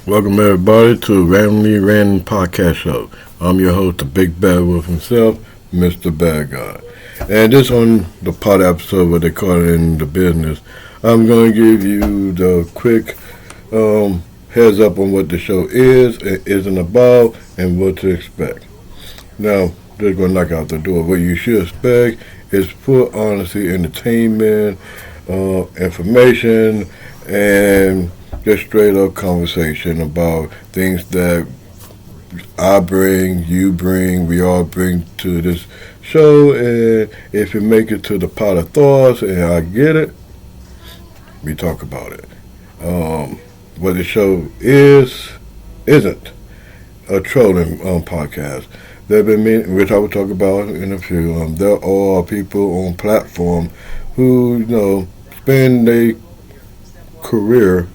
Welcome everybody to Ranting Podcast Show. I'm your host, the Big Bad Wolf himself, Mr. Bad Guy. And this on the pod episode, what they call it in the business, I'm going to give you the quick heads up on what the show is, it isn't about, and what to expect. Now, they're going to knock out the door. What you should expect is full honesty, entertainment, information, and just straight up conversation about things that I bring, you bring, we all bring to this show. And if you make it to the pot of thoughts and I get it, we talk about it. What the show isn't a trolling podcast. There have been, which I will talk about in a few. There are people on platform who, spend their career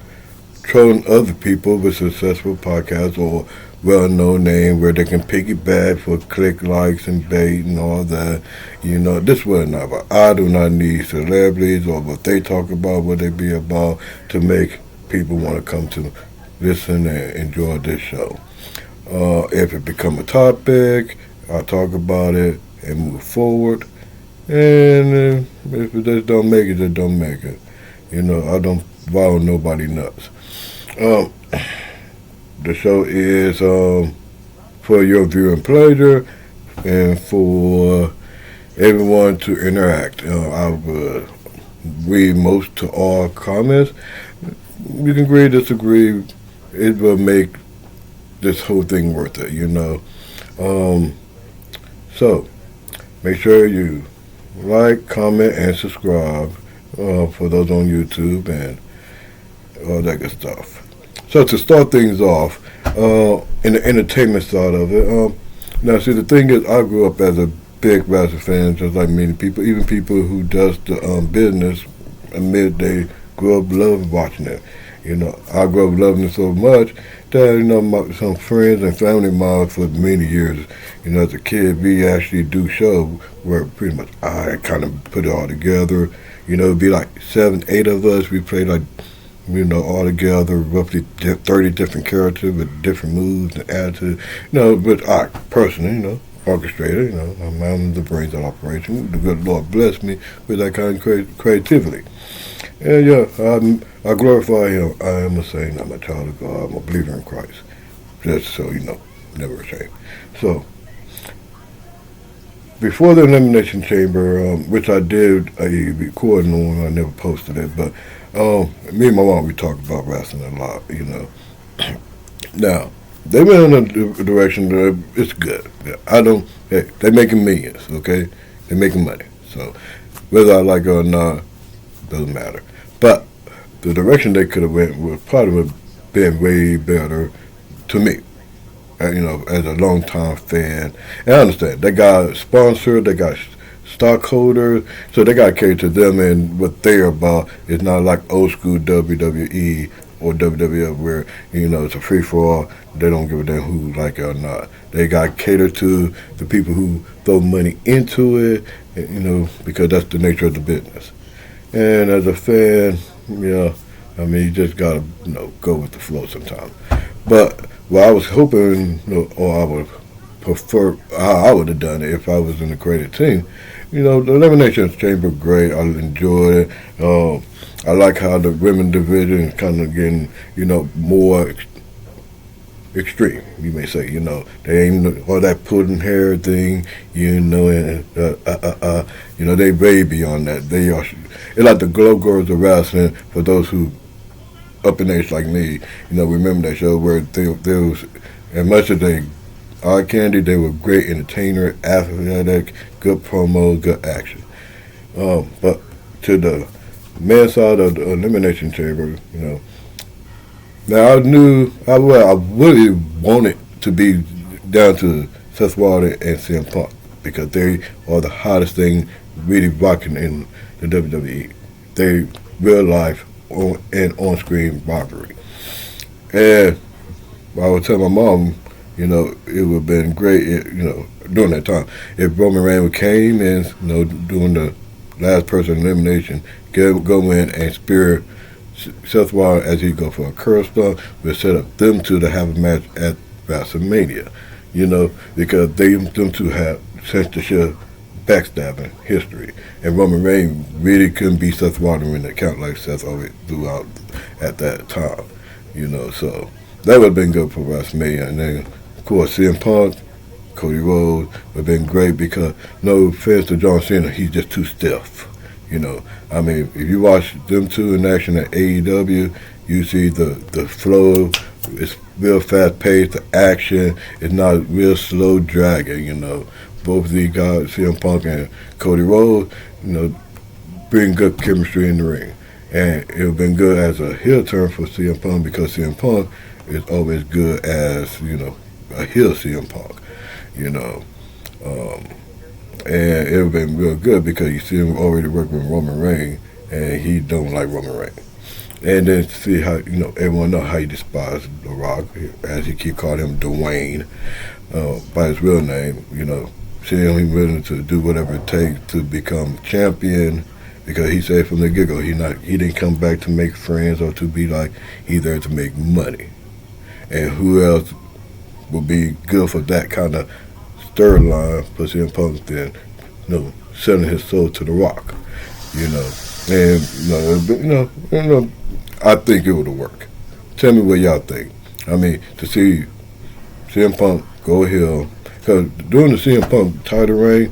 trolling other people with successful podcasts or well-known name where they can piggyback for click, likes, and bait and all that. This is what it's not about. I do not need celebrities or what they talk about, what they be about to make people want to come to listen and enjoy this show. If it become a topic, I'll talk about it and move forward. And if it just don't make it, just don't make it. I don't follow nobody nuts. The show is for your viewing pleasure and for everyone to interact. I will read most to all comments. You can agree, disagree. It will make this whole thing worth it, So, make sure you like, comment, and subscribe for those on YouTube and all that good stuff. So to start things off, in the entertainment side of it, now see the thing is I grew up as a big wrestling fan, just like many people, even people who does the business admit they grew up loving watching it. I grew up loving it so much that, some friends and family of mine for many years, as a kid, we actually do shows where pretty much I kind of put it all together. It'd be like 7, 8 of us. We played like, all together, roughly 30 different characters with different moves and attitudes. But I personally, orchestrated, I'm the brains of operation. The good Lord bless me with that kind of creativity. And I glorify Him. I am a saint. I'm a child of God. I'm a believer in Christ. Just so you know, never ashamed. So, before the Elimination Chamber, which I did a recording on, I never posted it, but me and my mom, we talk about wrestling a lot, Now, they went in a direction that it's good. They're making millions, okay? They're making money. So, whether I like it or not, doesn't matter. But the direction they could have went would probably have been way better to me. As a long-time fan. And I understand, they got sponsors, they got stockholders, so they got to cater to them and what they're about. It's not like old school WWE or WWF where, it's a free-for-all. They don't give a damn who like it or not. They got to cater to the people who throw money into it, because that's the nature of the business. And as a fan, you just got to, go with the flow sometimes. But I was hoping, or I would prefer how I would have done it if I was in the creative team. The Elimination Chamber, great. I enjoyed it. I like how the women division is kind of getting, more extreme, you may say. They ain't all that pulling hair thing, and they way beyond that. They are, it's like the Glow Girls of wrestling for those who up in age like me, remember that show where they was, as much as they eye candy, they were great entertainer, athletic, good promo, good action. But to the men's side of the Elimination Chamber, now I knew I really wanted to be down to Seth Rollins and CM Punk because they are the hottest thing really rocking in the WWE. They real life and on-screen robbery. And I would tell my mom, it would have been great, during that time, if Roman Reigns came and, doing the last person elimination, go in and spear Seth Rollins, as he go for a curse star, will set up them two to have a match at WrestleMania. Because them two have censorship, backstabbing history, and Roman Reigns really couldn't be Seth Rollins in the count like Seth always threw out at that time. So that would have been good for WrestleMania, and then of course CM Punk, Cody Rhodes would have been great because no offense to John Cena, he's just too stiff. If you watch them two in action at AEW, you see the flow. It's real fast paced. The action is not real slow dragging. Both of these guys, CM Punk and Cody Rhodes, bring good chemistry in the ring, and it would have been good as a heel turn for CM Punk because CM Punk is always good as a heel CM Punk. And it would have been real good because you see him already working with Roman Reigns, and he don't like Roman Reigns. And then see how, everyone know how he despises The Rock, as he keep calling him Dwayne, by his real name, seeing him willing to do whatever it takes to become champion, because he said from the get-go, he didn't come back to make friends or to be like, he's there to make money. And who else would be good for that kind of storyline for CM Punk than, selling his soul to The Rock, and I think it would have worked. Tell me what y'all think. To see CM Punk go heel, because during the CM Punk title reign,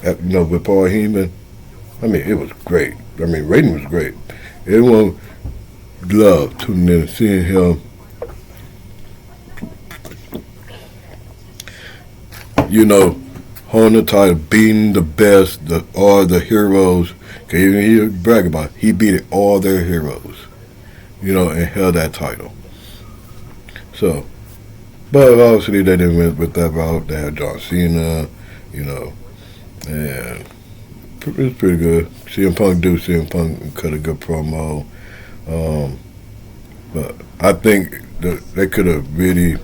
with Paul Heyman, it was great. Rating was great. Everyone loved tuning in and seeing him, holding the title, beating the best, all the heroes. Cause he brag about it. He beat all their heroes, and held that title. So, but obviously they didn't win with that route. They had John Cena, and it was pretty good. CM Punk cut a good promo. But I think that they could have really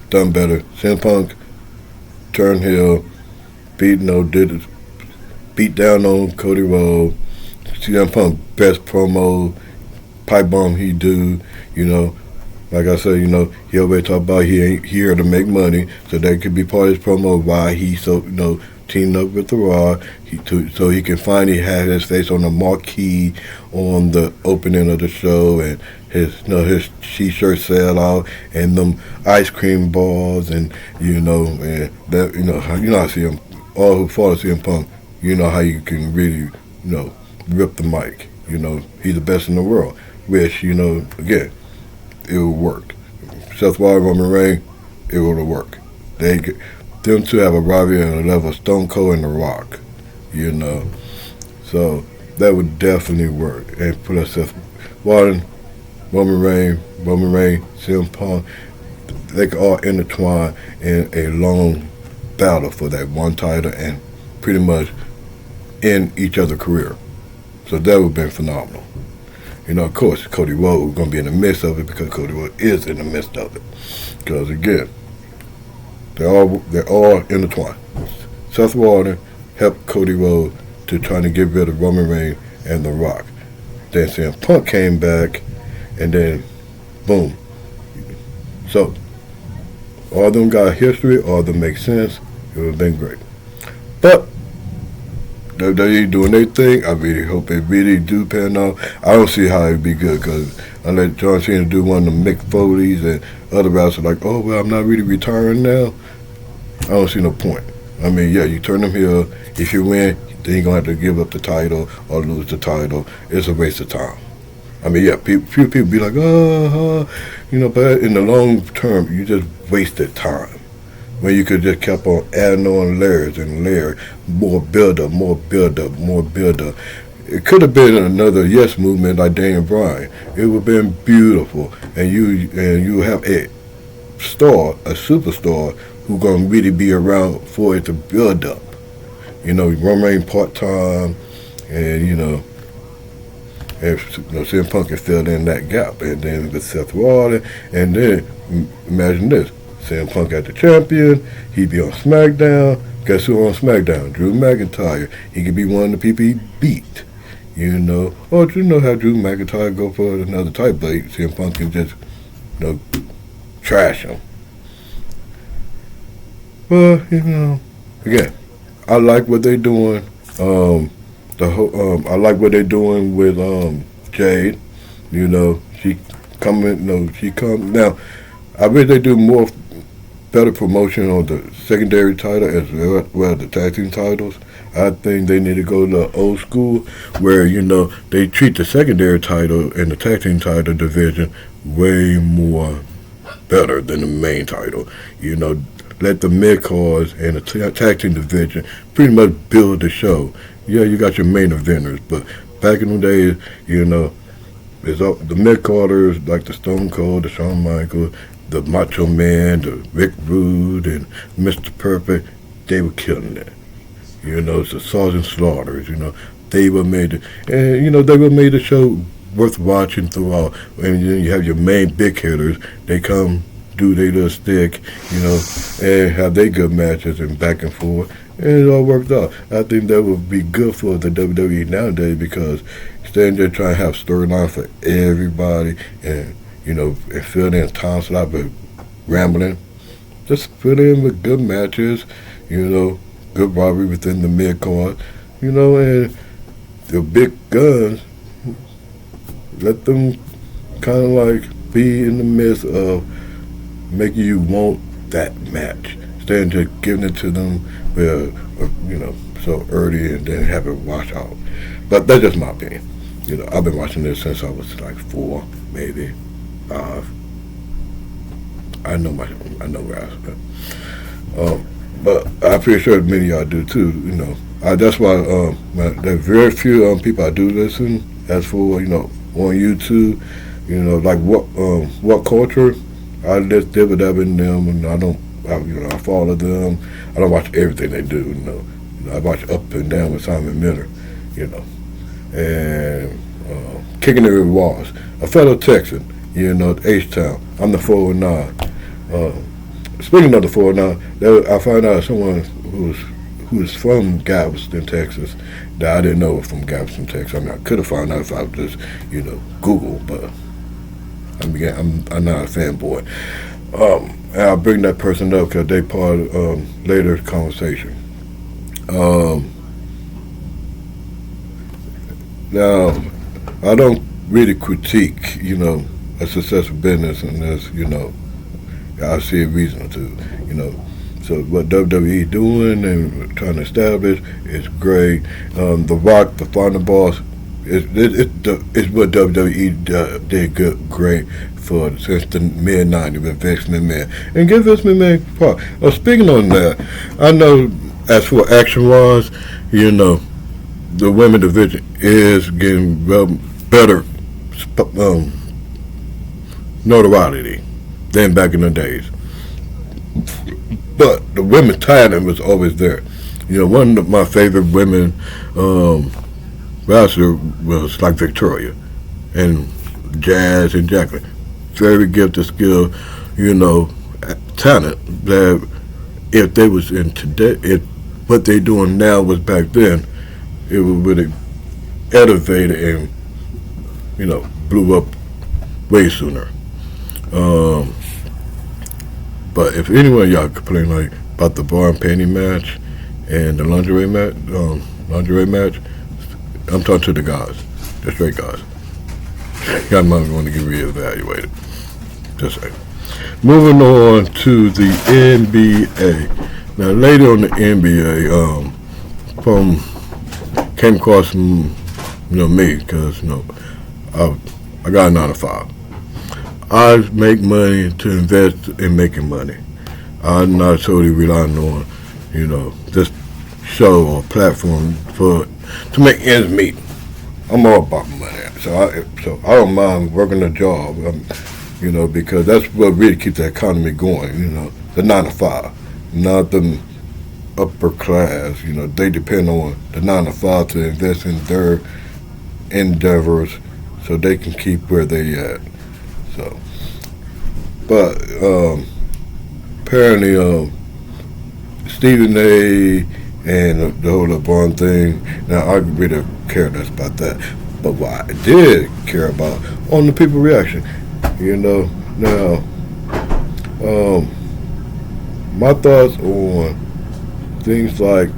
done better. CM Punk turned heel, beat down on Cody Rhodes. CM Punk best promo, pipe bomb he do. Like I said, he always talk about he ain't here to make money, so that could be part of his promo why he so teamed up with The Rock, so he can finally have his face on the marquee on the opening of the show, and his t-shirt sell out, and them ice cream balls, and and that how CM, all who follow CM Punk, how you can really rip the mic. He's the best in the world, which again, it would work. Seth Rollins, Roman Reigns, it would have worked. Them two have a rivalry on the level of Stone Cold and The Rock, so that would definitely work. And put us Seth Rollins, Roman Reigns, CM Punk, they could all intertwine in a long battle for that one title and pretty much end each other's career. So that would have been phenomenal. Of course, Cody Rhodes is going to be in the midst of it because Cody Rhodes is in the midst of it. Because again, they're all intertwined. Seth Rollins helped Cody Rhodes to trying to get rid of Roman Reigns and The Rock. Then CM Punk came back, and then boom. So all of them got history, all of them make sense. It would have been great. But they doing their thing. I really hope they really do pan out. I don't see how it'd be good because I let John Cena do one of the Mick Foley's and other wrestlers like, oh well, I'm not really retiring now. I don't see no point. You turn them heel. If you win, then you're gonna have to give up the title or lose the title. It's a waste of time. Few people be like, but in the long term, you just wasted time. When you could just kept on adding on layers and layers, more build up. It could have been another Yes movement like Daniel Bryan. It would have been beautiful, and you have a superstar who's gonna really be around for it to build up. Roman Reigns part time, and CM Punk can fill in that gap, and then with Seth Rollins, and then imagine this. CM Punk got the champion, he'd be on SmackDown. Guess who on SmackDown? Drew McIntyre. He could be one of the people he beat. You know, or you know how Drew McIntyre go for another title, but CM Punk can just trash him. But again, I like what they're doing. I like what they're doing with Jade. She coming. She come now. I wish they do more better promotion on the secondary title as well as the tag team titles. I think they need to go to old school where they treat the secondary title and the tag team title division way more better than the main title. Let the mid cards and the tag team division pretty much build the show. Yeah, you got your main eventers, but back in the days, it's all, the mid carders like the Stone Cold, the Shawn Michaels, the Macho Man, the Rick Rude, and Mr. Perfect. They were killing it. It's the Sergeant Slaughters. They were made it, and they were made the show worth watching throughout. And you have your main big hitters. They come do their little stick, and have they good matches and back and forth, and it all worked out. I think that would be good for the WWE nowadays because instead of trying to have storylines for everybody and and fill in time slot with rambling, just fill in with good matches, good robbery within the mid card, and the big guns, let them kind of like be in the midst of making you want that match instead of just giving it to them so early and then have it wash out. But that's just my opinion. I've been watching this since I was like 4, maybe 5. I know where I was. But I'm pretty sure many of y'all do too. That's why there's very few people I do listen. As for on YouTube, like what culture, I just dibble dab in them, and I follow them. I don't watch everything they do. I watch Up and Down with Simon Miller, and Kicking It With Walls, a fellow Texan, H-Town. I'm the 409. Speaking of the 409, I found out someone who's from Galveston, Texas, that I didn't know was from Galveston, Texas. I mean, I could have found out if I would just, Google, but I'm not a fanboy. And I'll bring that person up because they part of later conversation. Now, I don't really critique, a successful business unless, I see a reason to, So what WWE doing and trying to establish is great. The Rock, the Final Boss, it's what WWE did great for since the mid '90s with Vince McMahon. And give Vince McMahon part. Speaking on that, I know as for action wise, the women division is getting better notoriety than back in the days. But the women's talent was always there. One of my favorite women wrestler was like Victoria and Jazz and Jacqueline. Very gifted, skill, talent that if they was in today, if what they doing now was back then, it would really elevate it and, blew up way sooner. But if anyone of y'all complain about the bar and panty match and the lingerie match, I'm talking to the guys, the straight guys. Y'all might want to get reevaluated. Just saying. Moving on to the NBA. Now, later on the NBA, came across me because I got a 9 to 5. I make money to invest in making money. I'm not totally relying on, this show or platform to make ends meet. I'm all about money, so I don't mind working a job, because that's what really keeps the economy going. The 9 to 5, not the upper class. They depend on the 9 to 5 to invest in their endeavors, so they can keep where they at. So, but apparently, Stephen A. and the whole LeBron thing. Now, arguably the care less about that. But what I did care about on the people reaction, now, my thoughts on things like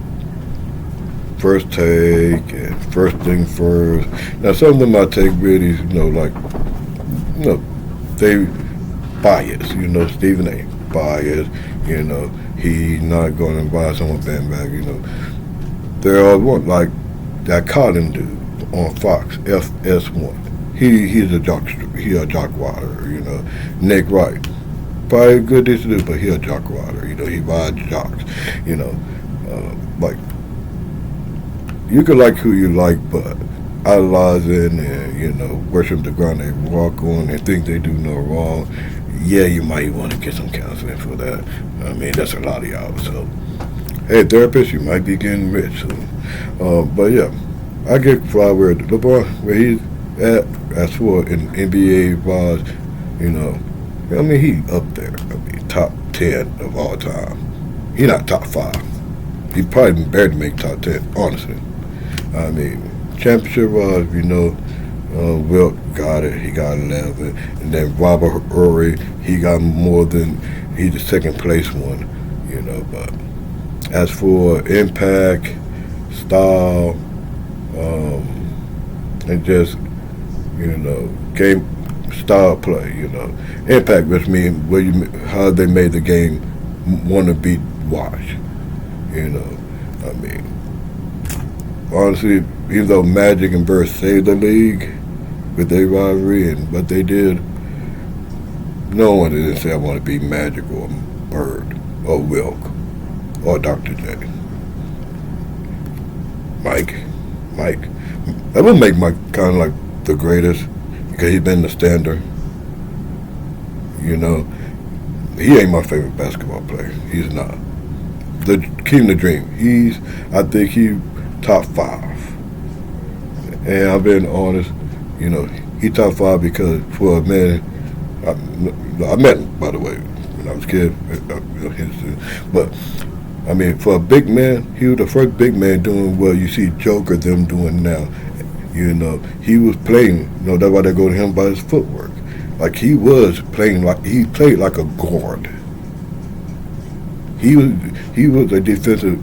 first take and first thing first. Now, some of them I take really, they bias. Stephen A. bias. He's not going to buy someone bandbag. There are one like that Colin dude on Fox, Ep.1. He's a jock. He a jock water. Nick Wright, probably a good dude to do, but he a jock water. He rides jocks. Like you can like who you like, but idolizing and worship the ground they walk on and think they do no wrong. Yeah, you might want to get some counseling for that. I mean, that's a lot of y'all. So, hey, therapist, you might be getting rich soon. But yeah, I get fly where LeBron, where he's at, as for in NBA wise, I mean, he up there. I mean, top 10 of all time. He not top 5. He probably barely make top 10, honestly. I mean, championship wise, Wilt got it. He got 11, and then Robert Horry, he got more than he's the second place one. But as for impact, style, and just game style play, impact which means how they made the game want to be watched. I mean, honestly, even though Magic and Bird saved the league with their rivalry and what they did, no one didn't say I want to be Magic or Bird or Wilk or Dr. J. Mike. That would make Mike kind of like the greatest because he's been the standard. He ain't my favorite basketball player. He's not. The King of the Dream. I think he top 5. And I've been honest, he top 5 because for a man, I met him, by the way, when I was a kid. But, I mean, for a big man, he was the first big man doing what you see Joker them doing now. He was playing, that's why they go to him by his footwork. Like he played like a guard. He was a defensive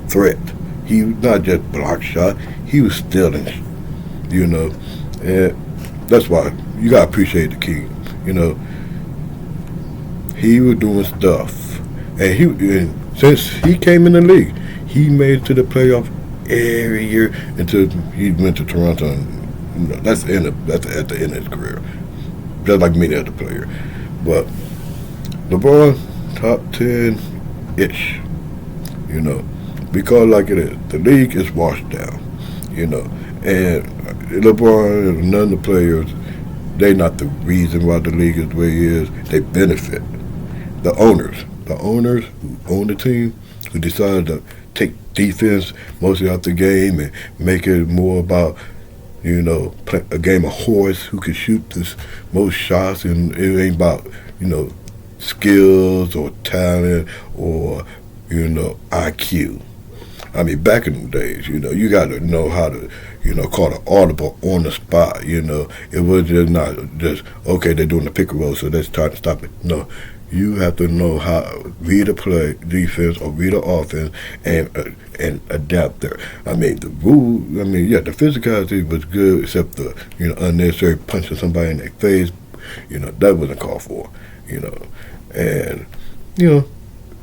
threat. He was not just block shot. He was stealing, and that's why you gotta appreciate the King. He was doing stuff, and since he came in the league, he made it to the playoff every year until he went to Toronto. And that's at the end of his career, just like many other players. But LeBron, top 10-ish. Because like it is, the league is washed down. And LeBron and none of the players, they not the reason why the league is the way it is. They benefit the owners who own the team, who decided to take defense mostly out the game and make it more about play a game of horse who can shoot the most shots, and it ain't about skills or talent or IQ. I mean, back in the days, you got to know how to, call an audible on the spot. It was just not just okay. They're doing the pick and roll, so let's try to stop it. No, you have to know how to read a play defense or read an offense and adapt there. I mean, the rule. I mean, yeah, the physicality was good, except the unnecessary punching somebody in their face. That wasn't called for. And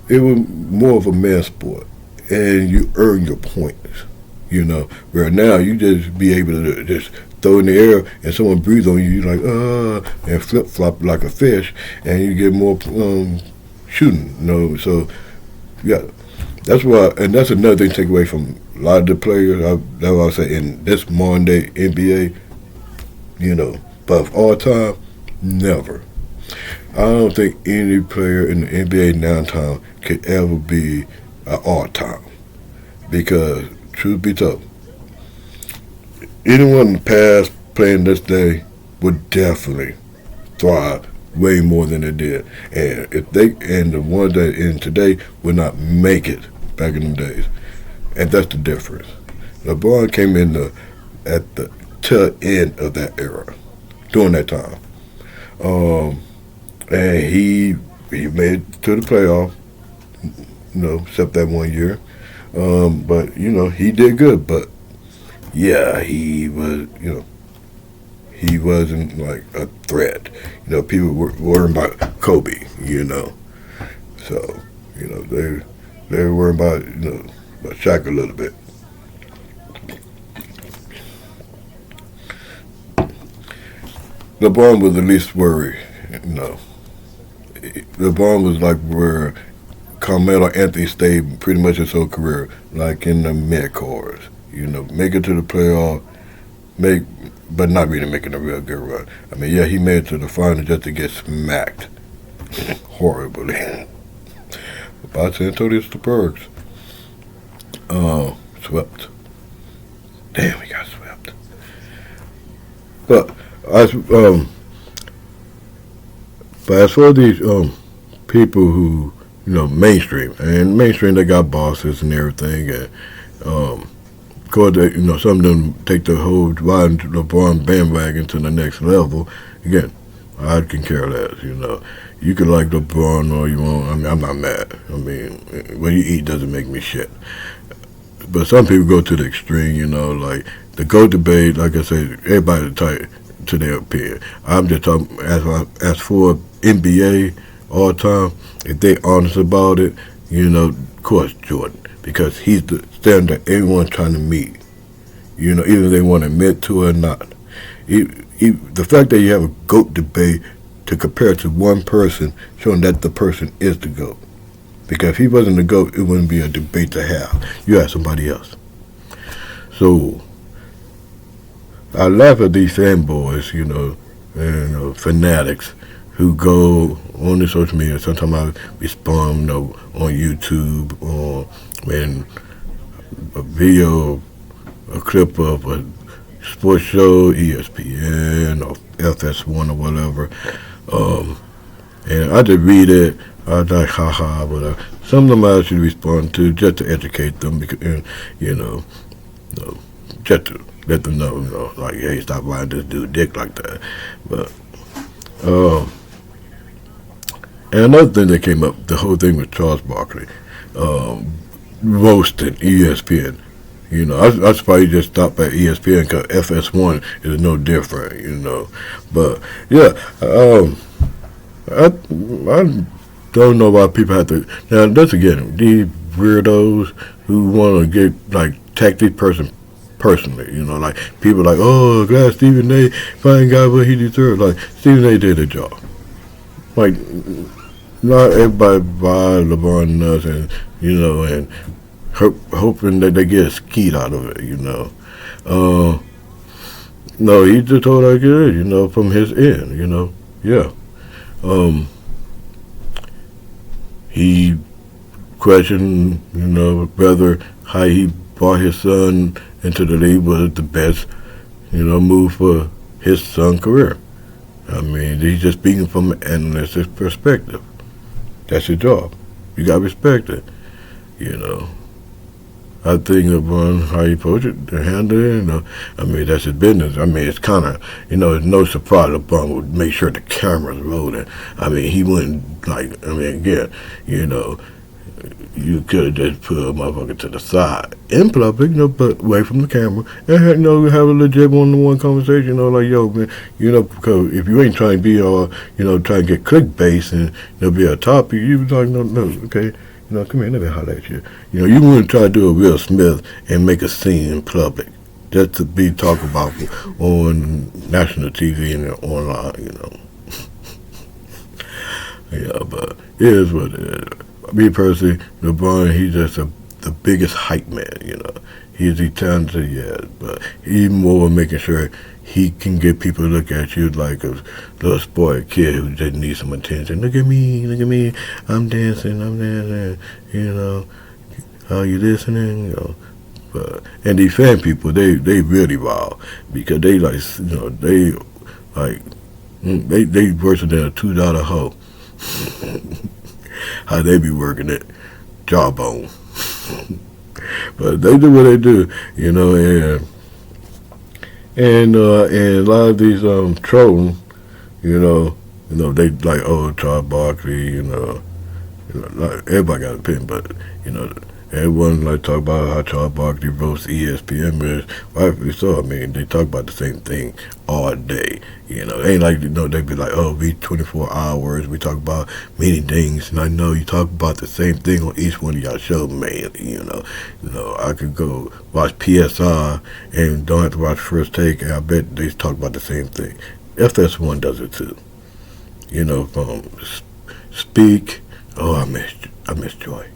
it was more of a man's sport, and you earn your points. Where now you just be able to just throw in the air and someone breathes on you, you like and flip flop like a fish, and you get more shooting. So yeah, that's why, and that's another thing to take away from a lot of the players. That's what I say in this modern day NBA. But of all time, never. I don't think any player in the NBA now could ever be an all-time. Because, truth be told, anyone in the past playing this day would definitely thrive way more than they did. And the ones that in today would not make it back in the days. And that's the difference. LeBron came in to at the tail end of that era, during that time. And he made it to the playoff, except that one year. But he did good. But yeah, he was, he wasn't like a threat. People were worrying about Kobe. So they were worrying about Shaq a little bit. LeBron was the least worried. LeBron was like where Carmelo Anthony stayed pretty much his whole career, like in the mid course. Make it to the playoff, but not really making a real good run. I mean, yeah, he made it to the final just to get smacked horribly by San Antonio Spurs. Swept. Damn, we got swept. But as for these people who mainstream they got bosses and everything, and of course some of them take the whole riding LeBron bandwagon to the next level. Again, I can care less. You can like LeBron all you want. I mean, I'm not mad. I mean, what you eat doesn't make me shit. But some people go to the extreme. Like the GOAT debate. Like I said, everybody tight to their opinion. I'm just talking as for NBA all time. If they honest about it, of course Jordan, because he's the standard everyone's trying to meet. Either they want to admit to it or not. The fact that you have a GOAT debate to compare to one person, showing that the person is the GOAT. Because if he wasn't the GOAT, it wouldn't be a debate to have. You have somebody else. So I laugh at these fanboys, and fanatics who go on the social media. Sometimes I respond, on YouTube or when a video, a clip of a sports show, ESPN or FS1 or whatever, and I just read it. I was like, haha, whatever. Some of them I should respond to just to educate them, because, just to let them know, like, hey, stop riding this dude dick like that. But, and another thing that came up, the whole thing with Charles Barkley, roasting ESPN. I suppose you just stopped at ESPN because FS1 is no different, But, yeah, I don't know why people have to. Now, that's again, these weirdos who want to get, like, attack this person personally, like, people like, oh, glad Stephen A. finally got what he deserved. Like, Stephen A. did a job. Like, not everybody buy LeBron nuts and, and hoping that they get a skeet out of it, No, he just told like it is, from his end, yeah. He questioned, whether how he brought his son into the league was the best, move for his son's career. I mean, he's just speaking from an analyst's perspective. That's your job. You got to respect it, I think upon how you approach it, to handle it, I mean, that's his business. I mean, it's kind of, it's no surprise LeBron would make sure the camera's rolling. I mean, he wouldn't, again, you could have just put a motherfucker to the side in public, but away from the camera, and have a legit one-on-one conversation, like, yo, man, because if you ain't trying to be all, trying to get clickbait and, be a topic, you be like, no, okay, come here, let me holler at you. You wouldn't try to do a Will Smith and make a scene in public, just to be talked about on national TV and online, Yeah, but it is what it is. Me personally, LeBron, he's just the biggest hype man, He's talented, yes, but he's more making sure he can get people to look at you like a little spoiled kid who just needs some attention. Look at me, I'm dancing, how you listening, But, and these fan people, they really wild, because they like, they worse than a $2 hoe. How they be working it, jawbone. But they do what they do, and And a lot of these trolling, they like, oh, Charles Barkley, like everybody got an opinion, but everyone like talk about how Charles Barkley roasts ESPN, but rightfully so. I mean, they talk about the same thing all day. It ain't like they be like, oh, we 24 hours. We talk about many things, and I know you talk about the same thing on each one of y'all shows, man. I could go watch PSI and don't have to watch First Take, and I bet they talk about the same thing. FS1 does it too. From Speak. Oh, I miss Joy.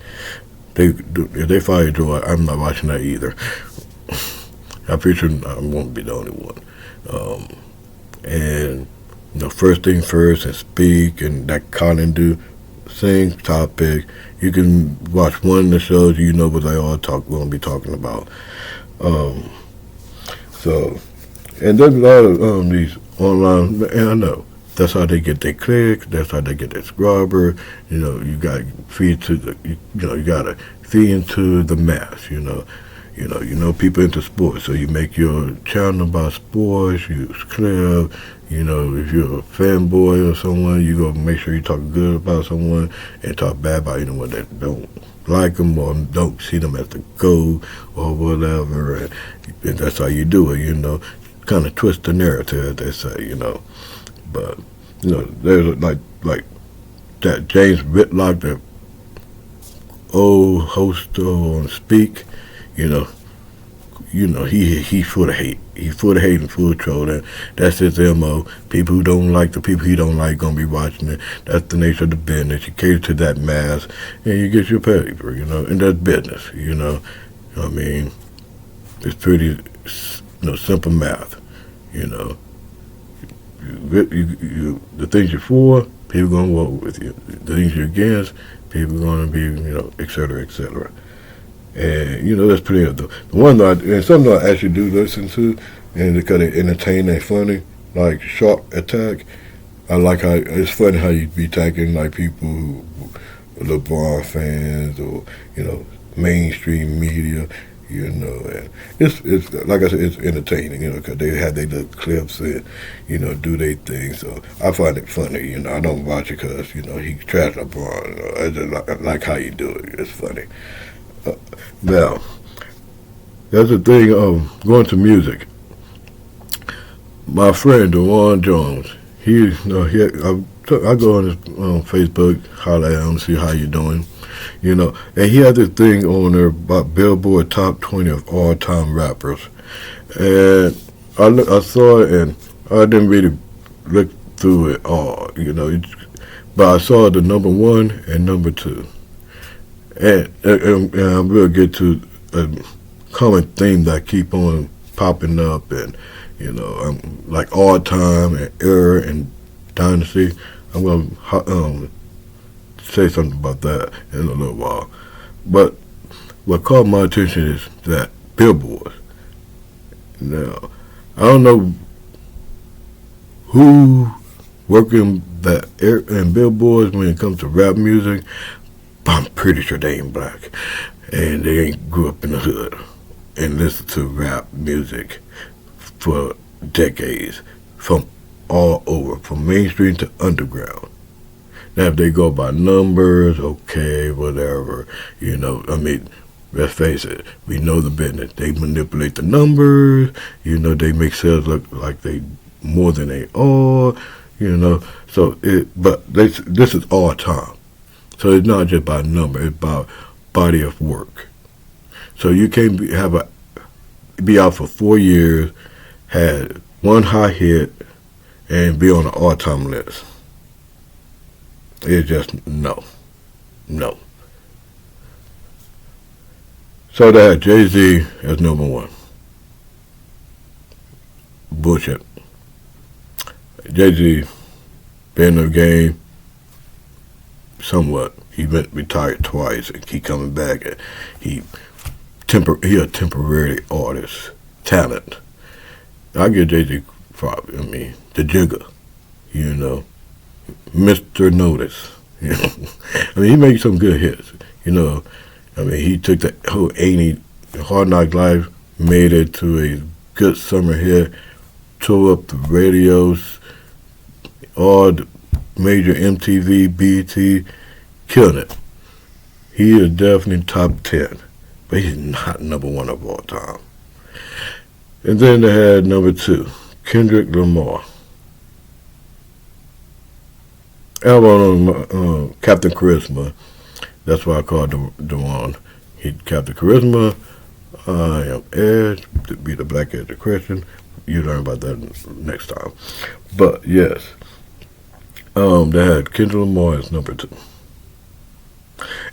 If they fire Joy, I'm not watching that either. I'm pretty sure I won't be the only one. And First Thing First and Speak and that Colin do, same topic. You can watch one of the shows, what they all going to be talking about. So, and there's a lot of these online, and I know. That's how they get their clicks. That's how they get their subscriber. You got to feed to the. You got to feed into the mass. People into sports, so you make your channel about sports. Use clip. If you're a fanboy or someone, you go make sure you talk good about someone and talk bad about anyone that don't like them or don't see them as the GOAT or whatever. And that's how you do it. Kind of twist the narrative, they say. But there's like that James Whitlock, that old host on Speak. He's full of hate. He's full of hate and full of trolling. That's his MO. People who don't like the people he don't like gonna be watching it. That's the nature of the business. You cater to that mass, and you get your paper. And that's business. I mean, it's pretty, simple math. The things you're for, people gonna vote with you. The things you're against, people gonna be, et cetera, et cetera. And that's pretty. The one and something I actually do listen to, and because they're entertaining and funny, like Sharp Attack. I like how it's funny how you be tagging like people who LeBron fans or mainstream media. And it's like I said, it's entertaining, because they have their little clips and, do their thing. So I find it funny, I don't watch it because, he trash LeBron. I just like how you do it. It's funny. Now, that's the thing of going to music. My friend, Dewan Jones, I go on his Facebook, holler at him, see how you doing. And he had this thing on there about Billboard Top 20 of all-time rappers. And I saw it, and I didn't really look through it all, but I saw the number 1 and number 2. And I'm going to get to a common theme that keep on popping up, and, like all-time and era and dynasty. I'm going to say something about that in a little while. But what caught my attention is that Billboard. Now, I don't know who working that in Billboards when it comes to rap music, but I'm pretty sure they ain't black. And they ain't grew up in the hood and listened to rap music for decades from all over, from mainstream to underground. Now, if they go by numbers, okay, whatever, let's face it, we know the business. They manipulate the numbers, they make sales look like they more than they are, but this is all time. So it's not just by number, it's about body of work. So you can't be out for 4 years, had one high hit, and be on an all-time list. It's just no. So they had Jay-Z as number 1. Bullshit. Jay-Z been in the game somewhat. He went retired twice and keep coming back. And he a temporary artist, talent. I give Jay-Z probably, the jigger, Mr. Notice. He made some good hits. He took that whole 80 Hard Knock Life, made it to a good summer hit, tore up the radios, all the major MTV, BT, killed it. He is definitely top 10, but he's not number one of all time. And then they had number 2, Kendrick Lamar. Album on Captain Charisma. That's why I called the one. He Captain Charisma. I am Edge, to be the Black Edge of Christian. You learn about that next time. But yes, they had Kendrick Lamar as number 2.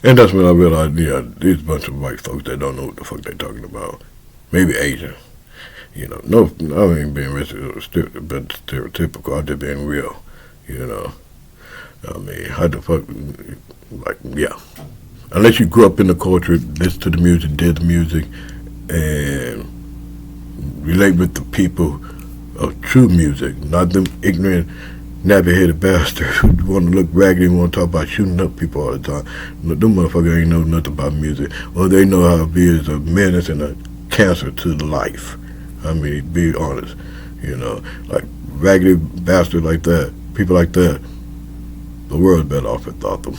And that's when I realized, yeah, these bunch of white folks that don't know what the fuck they talking about. Maybe Asian. No, I ain't being racist, but stereotypical. I'm just being real, I mean, how the fuck, like, yeah. Unless you grew up in the culture, listen to the music, did the music, and relate with the people of true music, not them ignorant, nappy-headed bastards who want to look raggedy and want to talk about shooting up people all the time. Them motherfuckers ain't know nothing about music. All they know how to be is a menace and a cancer to life. I mean, be honest, like raggedy bastard like that, people like that, the world's better off without them.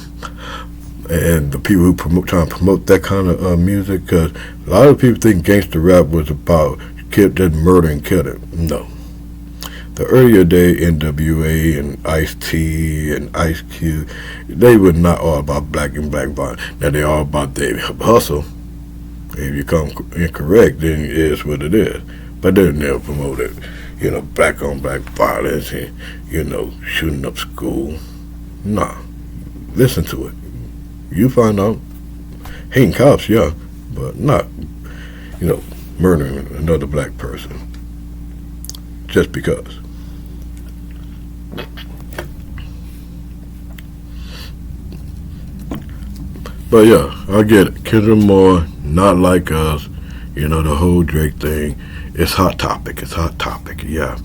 And the people who try to promote that kind of music, because a lot of people think gangster rap was about just murder and killing. No. The earlier day NWA and Ice-T and Ice Cube, they were not all about black and black violence. Now they all about their hustle. If you come incorrect, then it is what it is. But they never promoted, black on black violence and, shooting up school. Nah. Listen to it. You find out. Hating cops, yeah, but not, murdering another black person just because. But yeah, I get it. Kendrick Lamar, not like us, the whole Drake thing. It's hot topic, yeah.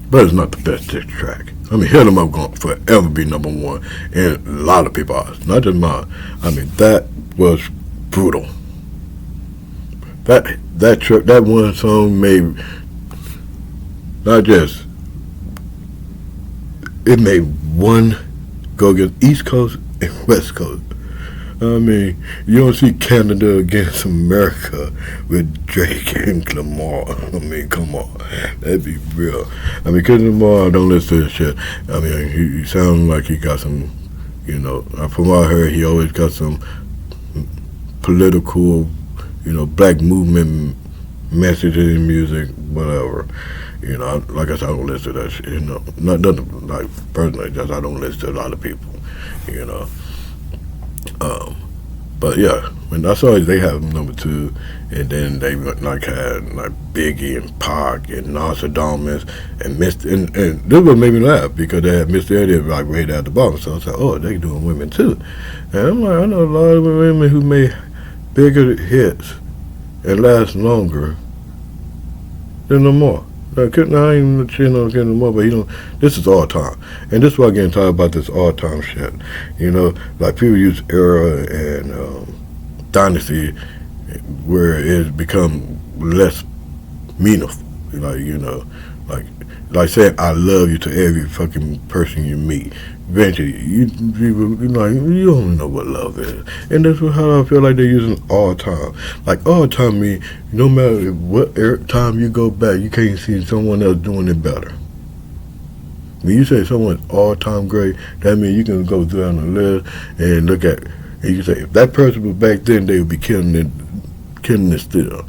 But it's not the best diss track. I mean, Hit 'Em Up going to forever be number 1, and a lot of people are, not just mine. I mean, that was brutal. That one song made, not just, it made one go against East Coast and West Coast. I mean, you don't see Canada against America with Drake and Lamar. I mean, come on. That'd be real. I mean, Kendrick Lamar, don't listen to his shit. I mean, he sounds like he got some, from what I heard, he always got some political, black movement messages in music, whatever. Like I said, I don't listen to that shit. Not nothing, like, personally, just I don't listen to a lot of people, But yeah, when I saw it, they have number 2, and then they had Biggie and Pac and Nostradamus and Mr. And this what made me laugh because they had Mr. Eddie right at the bottom. So I was like, oh, they doing women too. And I'm like, I know a lot of women who made bigger hits and last longer than Lamar. I ain't shitting on Kendrick Lamar, but this is all time, and this is why I get tired about this all time shit. Like people use era and dynasty, where it's become less meaningful. Like saying I love you to every fucking person you meet. Eventually, you don't know what love is, and that's how I feel like they're using all time. Like all time mean no matter what time you go back, you can't see someone else doing it better. When you say someone's all time great, that means you can go down the list and look at, and you say if that person was back then, they would be killing it still,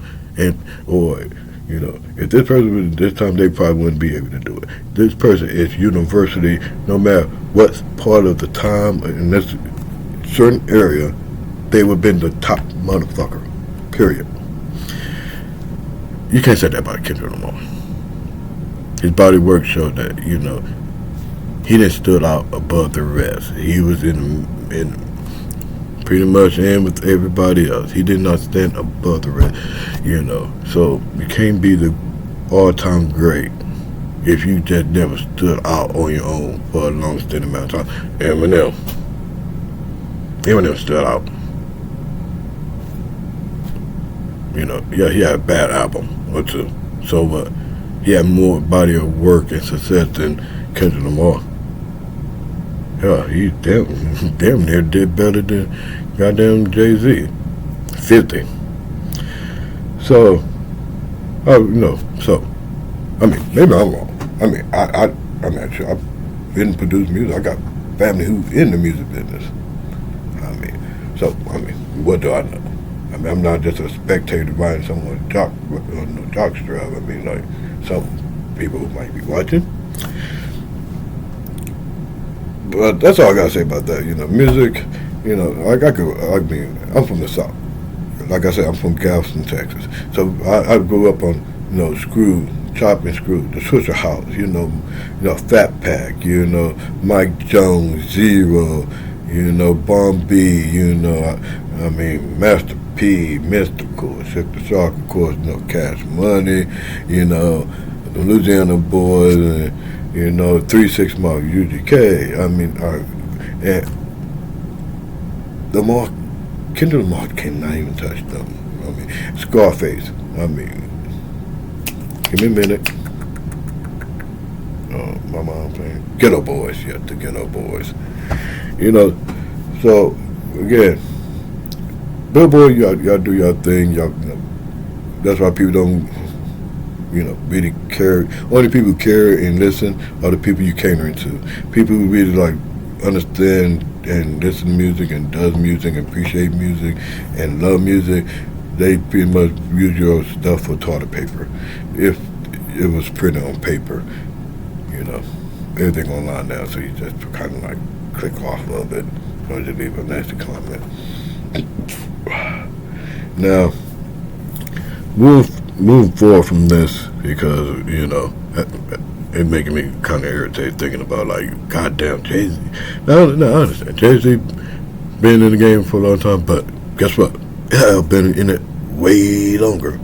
or. If this person was this time, they probably wouldn't be able to do it. This person is university, no matter what part of the time in this certain area, they would have been the top motherfucker, period. You can't say that about Kendrick Lamar. His body work showed that, he didn't stood out above the rest. He was in pretty much in with everybody else. He did not stand above the rest, So you can't be the all-time great if you just never stood out on your own for a long extended amount of time. Eminem stood out. Yeah, he had a bad album or two. So what? he had more body of work and success than Kendrick Lamar. Yeah, he damn near did better than goddamn Jay-Z. 50. So, I mean, maybe I'm wrong. I mean, I'm actually, I didn't produce music. I got family who's in the music business. What do I know? I mean, I'm not just a spectator buying someone's jockstrap. I mean, like, some people who might be watching. But that's all I gotta say about that. Music. I'm from the South. Like I said, I'm from Galveston, Texas. So I grew up on, Screw, Chop and Screw, the Swisher House. Fat Pack. Mike Jones, Zero. Bomb B. Master P, Mystical, Ship the Shark, of course. Cash Money. The Louisiana Boys, and 3-6 Mark, UGK. I mean, and Kendrick Lamar cannot even touch them. I mean, Scarface. I mean, give me a minute. My mom playing Ghetto Boys. Yeah, the Ghetto Boys. So again, Billboard, y'all do your thing. That's why people don't, really care. Only people who care and listen are the people you catering to. People who really like understand and listen to music and does music and appreciate music and love music, they pretty much use your stuff for toilet paper. If it was printed on paper, everything online now, so you just kind of like click off a little bit or just leave a nasty comment. Now, move forward from this because, it making me kind of irritated thinking about, like, goddamn Jay-Z. Now, I understand. Jay-Z been in the game for a long time, but guess what? I've been in it way longer.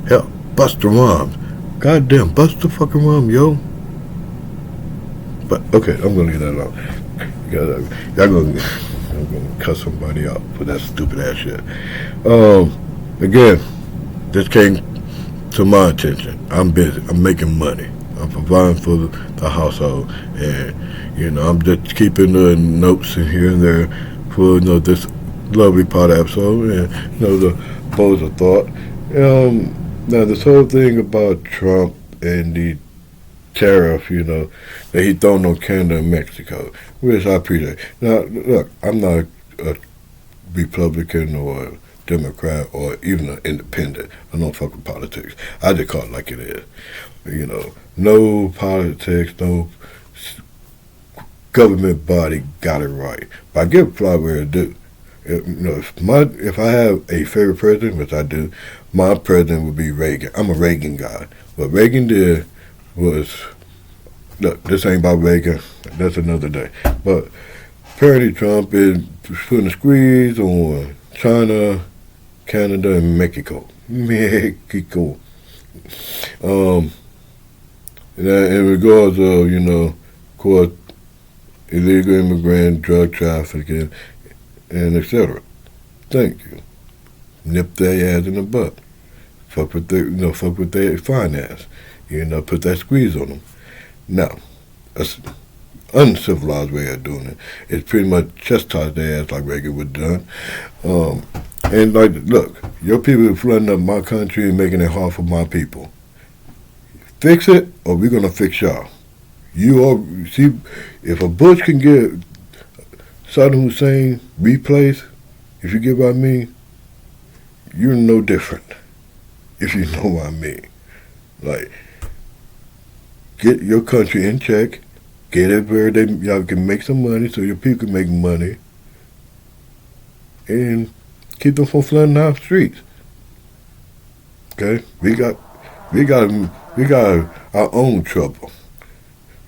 Hell, Busta Rhymes. Goddamn, Busta fucking Rhymes, yo. But, okay, I'm going to leave that alone. I'm going to cut somebody out for that stupid ass shit. Again, this came to my attention. I'm busy. I'm making money. I'm providing for the household, and I'm just keeping the notes in here and there for this lovely part of the episode, and the pose of thought. Now this whole thing about Trump and the tariff, that he thrown on Canada and Mexico, which I appreciate. Now look, I'm not a Republican or a Democrat or even an independent. I don't fuck with politics. I just call it like it is. No politics, no government body got it right. But I give fly where it do. If I have a favorite president, which I do, my president would be Reagan. I'm a Reagan guy. What Reagan did was, look, this ain't about Reagan. That's another day. But apparently Trump is putting a squeeze on China, Canada, and Mexico. In regards of, of course, illegal immigrant, drug trafficking, and etc. Thank you. Nip their ass in the butt. Fuck with their finance. Put that squeeze on them. Now, that's an uncivilized way of doing it. It's pretty much chastise their ass like Reagan would have done. And like, look, your people are flooding up my country and making it hard for my people. Fix it, or we're gonna fix y'all. See, if a Bush can get Saddam Hussein replaced, if you get what I mean, you're no different. If you know what I mean, like, get your country in check, get it where y'all can make some money, so your people can make money, and keep them from flooding our streets. Okay, we got our own trouble.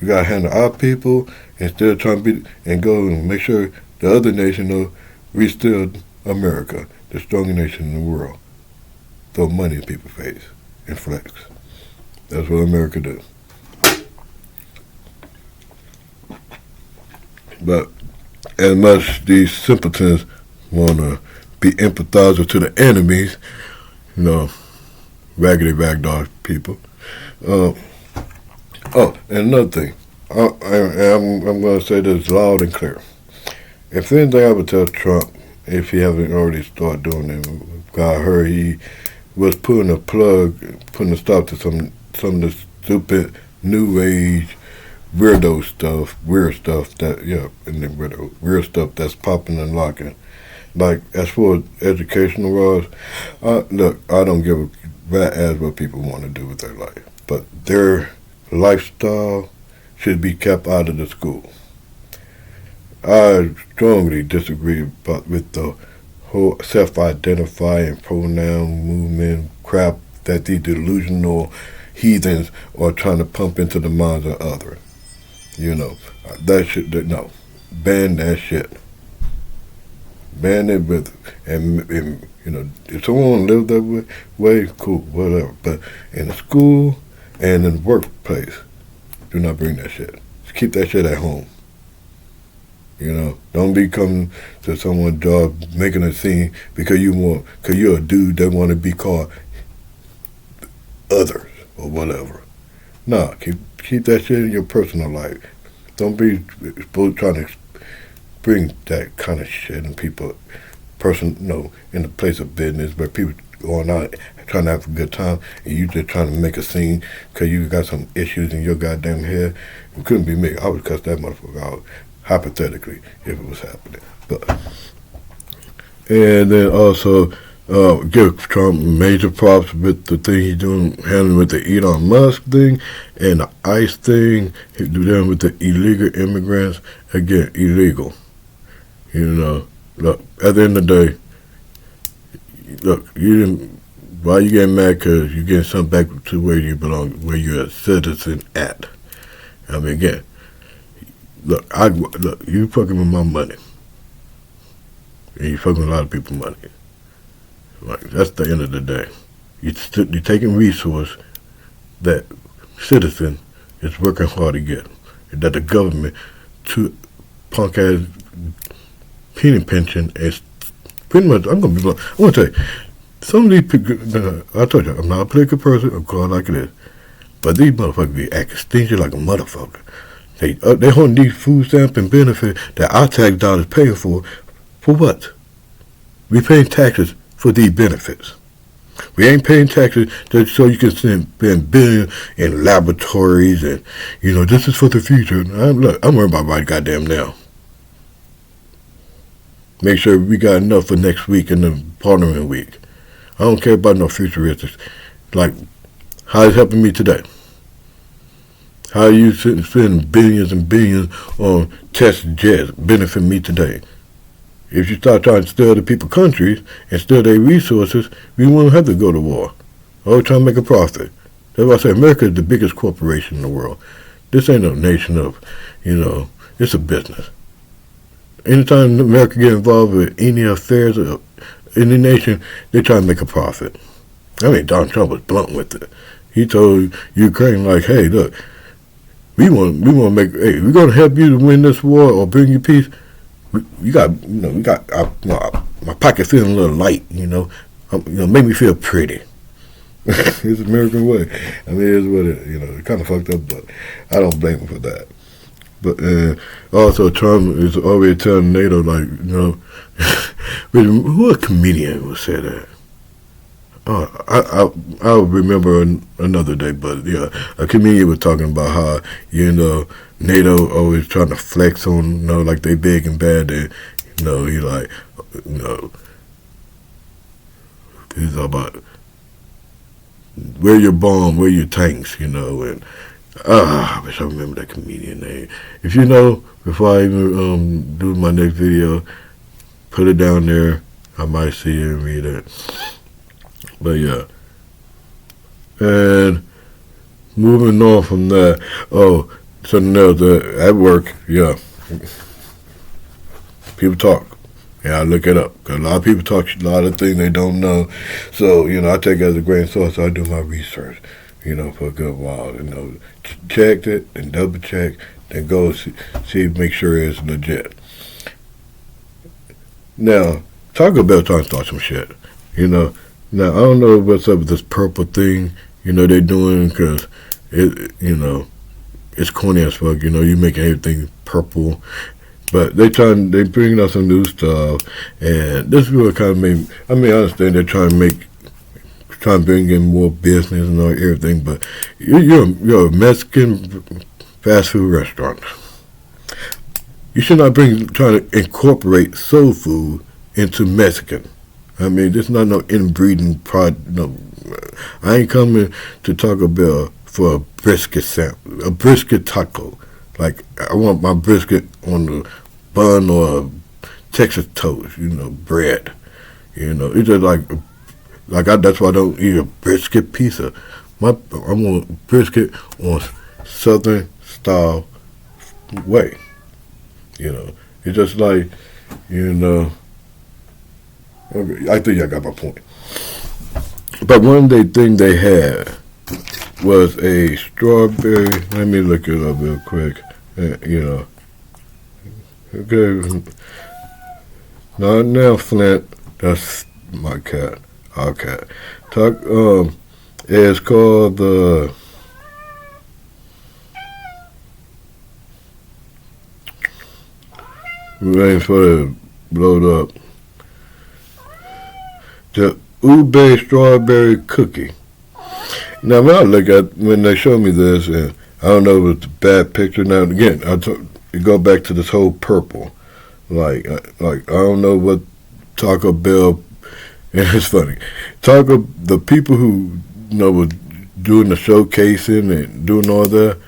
We got to handle our people instead of trying to go and make sure the other nation know we still America, the strongest nation in the world. Throw money in people's face and flex. That's what America does. But as much these simpletons want to be empathizers to the enemies, raggedy ragdoll people, Uh, oh, and another thing. I'm going to say this loud and clear. If anything I would tell Trump, if he haven't already started doing it, I heard he was putting a stop to some of the stupid new age weird stuff that and the weird stuff that's popping and locking. Like as for educational wise, look, I don't give a rat ass what people want to do with their life, but their lifestyle should be kept out of the school. I strongly disagree with the whole self-identifying pronoun movement crap that these delusional heathens are trying to pump into the minds of others. That shit. No, ban that shit. Ban it and if someone live that way, cool, whatever. But in the school and in the workplace, do not bring that shit. Just keep that shit at home. Don't be coming to someone's job making a scene because you're a dude that want to be called others or whatever. Nah, keep that shit in your personal life. Don't be trying to bring that kind of shit in in the place of business where people going out trying to have a good time and you just trying to make a scene because you got some issues in your goddamn head. It couldn't be me. I would cuss that motherfucker out hypothetically if it was happening. And then also give Trump major props with the thing he's doing, handling with the Elon Musk thing and the ICE thing. He's doing with the illegal immigrants. Again, illegal. Look, at the end of the day, you didn't. Why you getting mad? Because you getting something back to where you belong, where you're a citizen at. I mean, again, look, you fucking with my money, and you fucking with a lot of people's money. Like that's the end of the day. You're taking resource that citizen is working hard to get, that the government to punk ass pension is pretty much. I'm gonna tell you, some of these people. I told you, I'm not a political person. I'm called like it is, but these motherfuckers be acting stingy like a motherfucker. They holding these food stamp and benefit that our tax dollars paying for what? We paying taxes for these benefits. We ain't paying taxes just so you can spend billions in laboratories and this is for the future. I'm worried about right goddamn now. Make sure we got enough for next week and the parliament week. I don't care about no futuristics. Like, how it's helping me today? How are you spending billions and billions on test jets benefit me today? If you start trying to steal the people's countries and steal their resources, we won't have to go to war. Always trying to make a profit. That's why I say America is the biggest corporation in the world. This ain't a nation of, it's a business. Anytime America get involved with any affairs of any nation, they try to make a profit. I mean, Donald Trump was blunt with it. He told Ukraine, like, hey, look, we're gonna help you to win this war or bring you peace. We got my pocket feeling a little light, make me feel pretty. It's the American way. I mean, it's what it kind of fucked up, but I don't blame him for that. But also Trump is already telling NATO, like, who a comedian would say that? I'll remember another day, but yeah, a comedian was talking about how, NATO always trying to flex on, like they big and bad, and, he like, he's all about where your bomb, where your tanks, and I wish I remember that comedian name. If you know, before I even do my next video, put it down there. I might see it and read it. But yeah. And moving on from that, something else at work, yeah. People talk. Yeah, I look it up. Because a lot of people talk a lot of things they don't know. So, I take it as a grain of salt, so I do my research, for a good while. Checked it and double check, then go see, make sure it's legit. Now, Taco Bell trying to start some shit, Now, I don't know what's up with this purple thing, they're doing because it's corny as fuck. You making everything purple, but they bringing out some new stuff, and this is what kind of made. I understand they're trying to bring in more business and everything, but you're a Mexican fast food restaurant. You should not trying to incorporate soul food into Mexican. There's not no inbreeding product. No, I ain't coming to Taco Bell for a a brisket taco. Like I want my brisket on the bun or Texas toast, bread. It's just that's why I don't eat a brisket pizza. I want brisket on Southern style way. It's just like, I think I got my point. But one thing they had was a strawberry. Let me look it up real quick. Okay. Now, Flint. That's my cat. Our cat. It's called the. We're waiting for it to blow up. The ube strawberry cookie. Now, when they show me this, and I don't know if it's a bad picture. Now, again, you go back to this whole purple. Like I don't know what Taco Bell. It's funny. The people who were doing the showcasing and doing all that.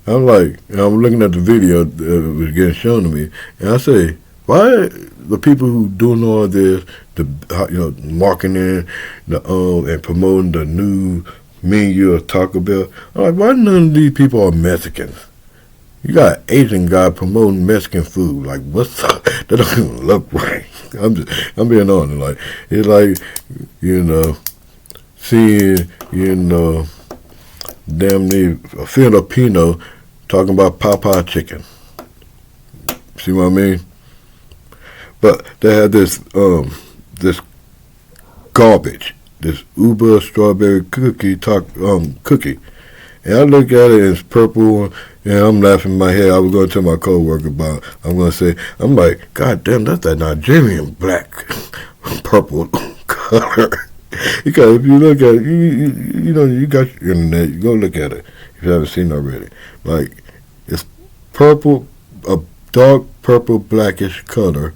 I'm looking at the video that was getting shown to me, and I say, why the people who doing all this, marketing, and promoting the new menu of Taco Bell? I'm like, why none of these people are Mexicans? You got an Asian guy promoting Mexican food. Like, what's up? That don't even look right. I'm being honest. Like, it's like, seeing, damn near a Filipino talking about Popeye chicken. See what I mean? But they had this garbage, this Uber strawberry cookie, and I look at it and it's purple, and I'm laughing in my head. I was going to tell my coworker about. I'm like, God damn, that's that Nigerian black purple color. Because if you look at it, you got your internet. You go look at it if you haven't seen it already. Like, it's purple, a dark purple blackish color,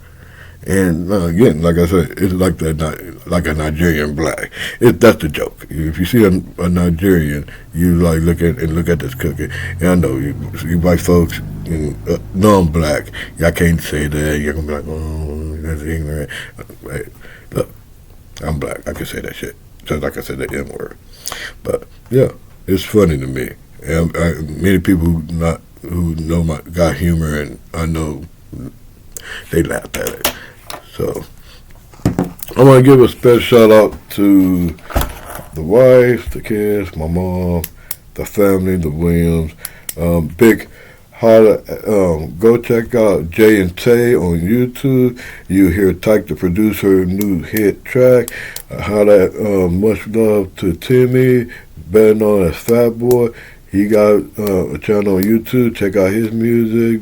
and again, like I said, it's like like a Nigerian black. That's the joke. If you see a Nigerian, you look at this cookie. And I know you white folks, non-black, y'all can't say that. You're gonna be like, oh, that's ignorant. Right. Look, I'm black. I can say that shit. Just like I said the N word. But yeah, it's funny to me. And many people who know got humor, and I know they laugh at it. So I want to give a special shout out to the wife, the kids, my mom, the family, the Williams. Big go check out Jay and Tay on YouTube. You hear Tyke, the producer, new hit track. Much love to Timmy, better known as Fat Boy. He got a channel on YouTube. Check out his music.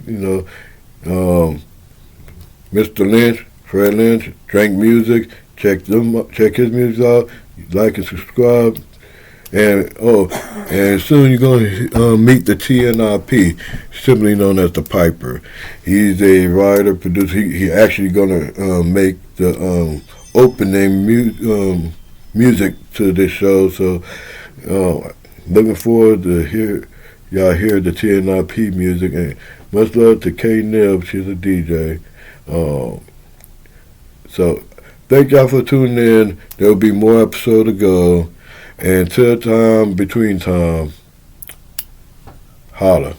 Mr. Lynch, Fred Lynch, Drank Music. Check his music out. Like and subscribe. And soon you're going to meet the TNIP, simply known as the Piper. He's a writer, producer. He actually going to make the opening music to this show. So looking forward to y'all hear the TNIP music. And much love to K Nib. She's a DJ. So thank y'all for tuning in. There will be more episodes to go. And till between time, holla.